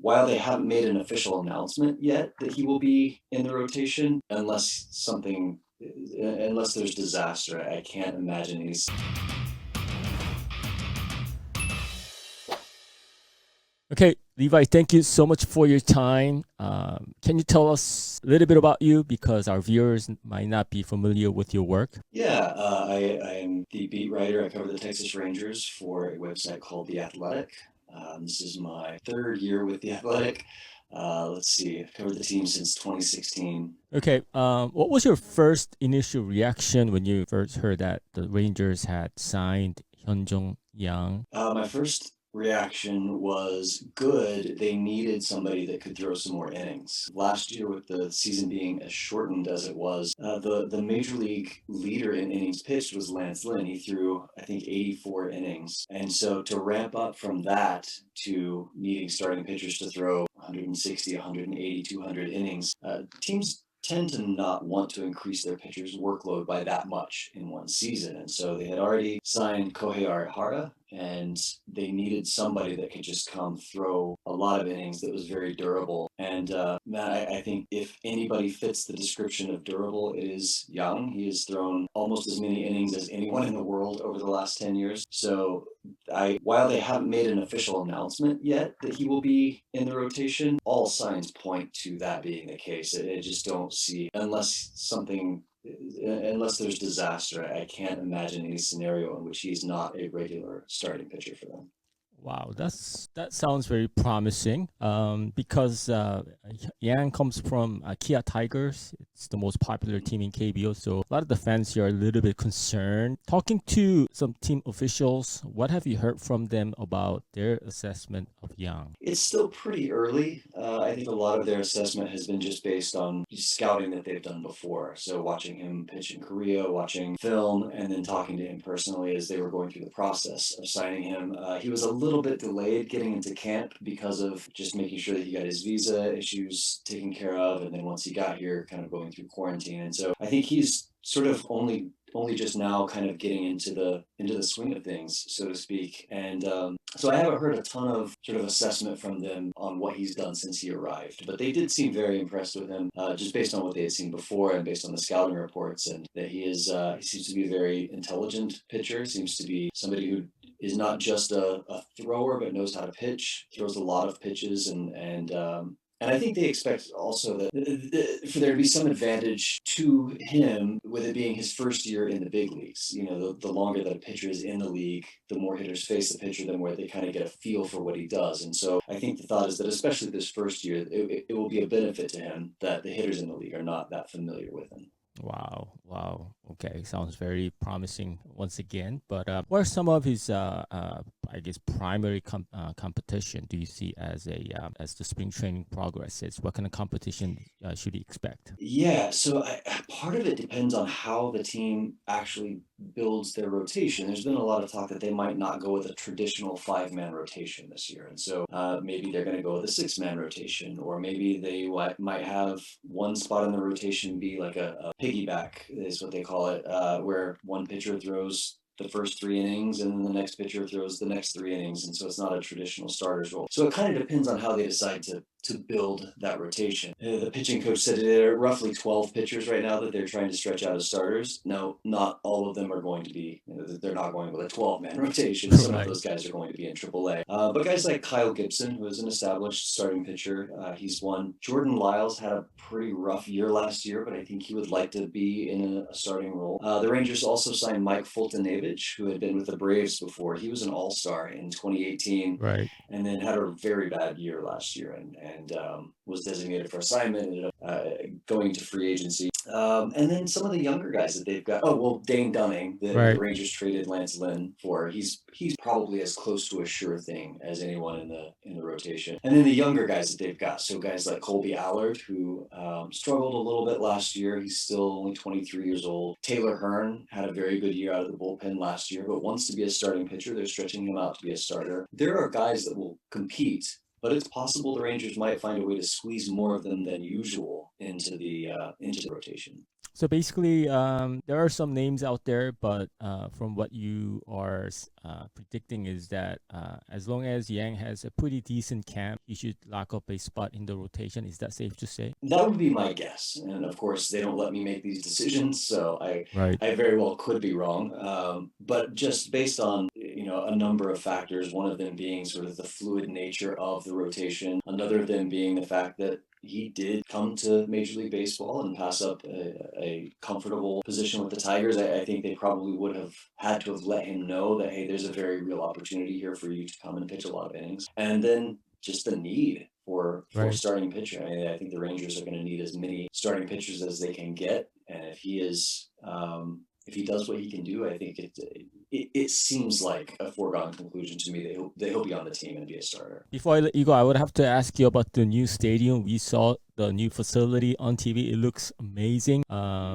while they haven't made an official announcement yet that he will be in the rotation, unless there's disaster, I can't imagine he's. Okay, Levi, thank you so much for your time. Can you tell us a little bit about you because our viewers might not be familiar with your work? Yeah, I am the beat writer. I cover the Texas Rangers for a website called The Athletic. This is my third year with The Athletic. Let's see, I've covered the team since 2016. Okay, what was your first initial reaction when you first heard that the Rangers had signed Yang? My first reaction was good. They needed somebody that could throw some more innings. Last year, with the season being as shortened as it was, the major league leader in innings pitched was Lance Lynn. He threw, I think, 84 innings. And so to ramp up from that to needing starting pitchers to throw 160, 180, 200 innings, teams tend to not want to increase their pitchers' workload by that much in one season. And so they had already signed Kohei Arihara, and they needed somebody that could just come throw a lot of innings that was very durable. And man, I think if anybody fits the description of durable, it is Yang. He has thrown almost as many innings as anyone in the world over the last 10 years. So while they haven't made an official announcement yet that he will be in the rotation, all signs point to that being the case. I just don't see, unless there's disaster, I can't imagine any scenario in which he's not a regular starting pitcher for them. Wow, that sounds very promising. Because Yang comes from Kia Tigers. It's the most popular team in KBO, so a lot of the fans here are a little bit concerned. Talking to some team officials, what have you heard from them about their assessment of Yang? It's still pretty early. I think a lot of their assessment has been just based on scouting that they've done before. So watching him pitch in Korea, watching film, and then talking to him personally as they were going through the process of signing him. He was a little bit delayed getting into camp because of just making sure that he got his visa issues taken care of, and then once he got here, kind of going through quarantine. And so I think he's sort of only just now kind of getting into the swing of things, so to speak. And so I haven't heard a ton of sort of assessment from them on what he's done since he arrived, but they did seem very impressed with him, just based on what they had seen before and based on the scouting reports, and that he seems to be a very intelligent pitcher, seems to be somebody who is not just a thrower, but knows how to pitch, throws a lot of pitches, and I think they expect also that for there to be some advantage to him with it being his first year in the big leagues. You know, the longer that a pitcher is in the league, the more hitters face the pitcher, the more they kind of get a feel for what he does. And so I think the thought is that especially this first year, it will be a benefit to him that the hitters in the league are not that familiar with him. Wow. Okay, sounds very promising once again. But what are some of his, I guess, primary competition do you see as the spring training progresses? What kind of competition should he expect? Yeah, so part of it depends on how the team actually builds their rotation. There's been a lot of talk that they might not go with a traditional 5-man rotation this year. And so maybe they're going to go with a 6-man rotation, or maybe they might have one spot in the rotation be like a piggyback, is what they call it, where one pitcher throws the first 3 innings and then the next pitcher throws the next 3 innings. And so it's not a traditional starter's role. So it kind of depends on how they decide to build that rotation. The pitching coach said there are roughly 12 pitchers right now that they're trying to stretch out as starters. Now, not all of them are going to be, they're not going with a 12-man rotation. Some of those guys are going to be in AAA. But guys like Kyle Gibson, who is an established starting pitcher, he's won. Jordan Lyles had a pretty rough year last year, but I think he would like to be in a starting role. The Rangers also signed Mike Fultonavich, who had been with the Braves before. He was an all-star in 2018, right, and then had a very bad year last year, and was designated for assignment, ended up going to free agency. And then some of the younger guys that they've got. Oh, well, Dane Dunning, the Rangers traded Lance Lynn for. He's probably as close to a sure thing as anyone in the rotation. And then the younger guys that they've got. So guys like Colby Allard, who struggled a little bit last year. He's still only 23 years old. Taylor Hearn had a very good year out of the bullpen last year, but wants to be a starting pitcher. They're stretching him out to be a starter. There are guys that will compete, but it's possible the Rangers might find a way to squeeze more of them than usual into the rotation. So basically, there are some names out there, but from what you are predicting is that as long as Yang has a pretty decent camp, he should lock up a spot in the rotation. Is that safe to say? That would be my guess. And of course, they don't let me make these decisions, so Right. I very well could be wrong. But just based on a number of factors, one of them being sort of the fluid nature of the rotation, another of them being the fact that he did come to Major League Baseball and pass up a comfortable position with the Tigers. I think they probably would have had to have let him know that, hey, there's a very real opportunity here for you to come and pitch a lot of innings. And then just the need for Right. starting pitcher. I mean, I think the Rangers are going to need as many starting pitchers as they can get. And if he is, if he does what he can do, I think it seems like a foregone conclusion to me that he'll be on the team and be a starter. Before I let you go, I would have to ask you about the new stadium. We saw the new facility on TV. It looks amazing.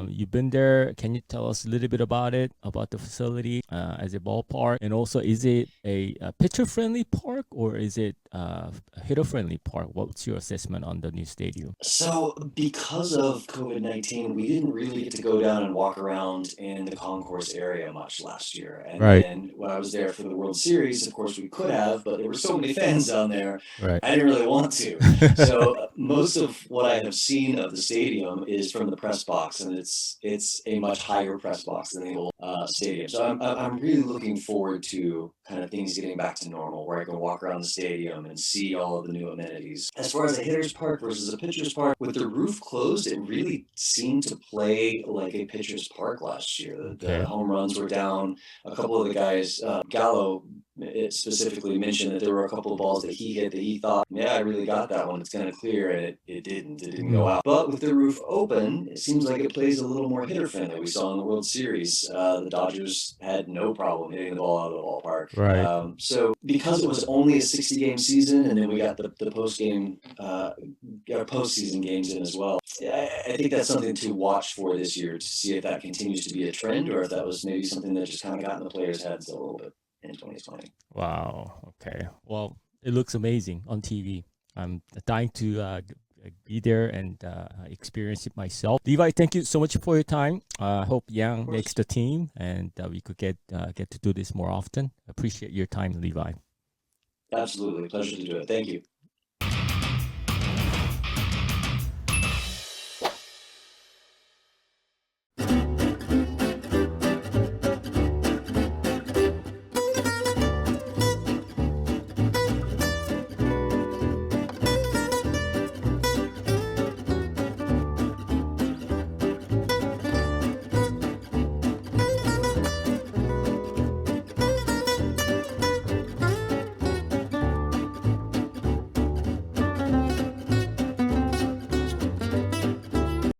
You've been there. Can you tell us a little bit about it, about the facility as a ballpark? And also, is it a pitcher-friendly park or is it a hitter-friendly park? What's your assessment on the new stadium? So, because of COVID-19, we didn't really get to go down and walk around in the concourse area much last year. And Right. then when I was there for the World Series, of course we could have, but there were so many fans down there, Right. I didn't really want to. So most of what I have seen of the stadium is from the press box, and it's a much higher press box than the old stadium. So I'm really looking forward to kind of things getting back to normal, where I can walk around the stadium and see all of the new amenities. As far as a hitter's park versus a pitcher's park, with the roof closed, it really seemed to play like a pitcher's park last year. Okay. The home runs were down. A couple of the guys, Gallo specifically mentioned that there were a couple of balls that he hit that he thought, yeah, I really got that one. It's going to clear, and it didn't go out. But with the roof open, it seems like it plays a little more hitter friendly. We saw in the World Series, the Dodgers had no problem hitting the ball out of the ballpark. Right. So because it was only a 60-game season, and then we got the postseason games in as well, I think that's something to watch for this year, to see if that continues to be a trend or if that was maybe something that just kind of got in the players' heads a little bit in 2020. Wow. Okay. Well, it looks amazing on TV. I'm dying to be there and experience it myself. Levi, thank you so much for your time. I hope Yang makes the team and we could get to do this more often. Appreciate your time, Levi. Absolutely. Pleasure to do it. Thank you.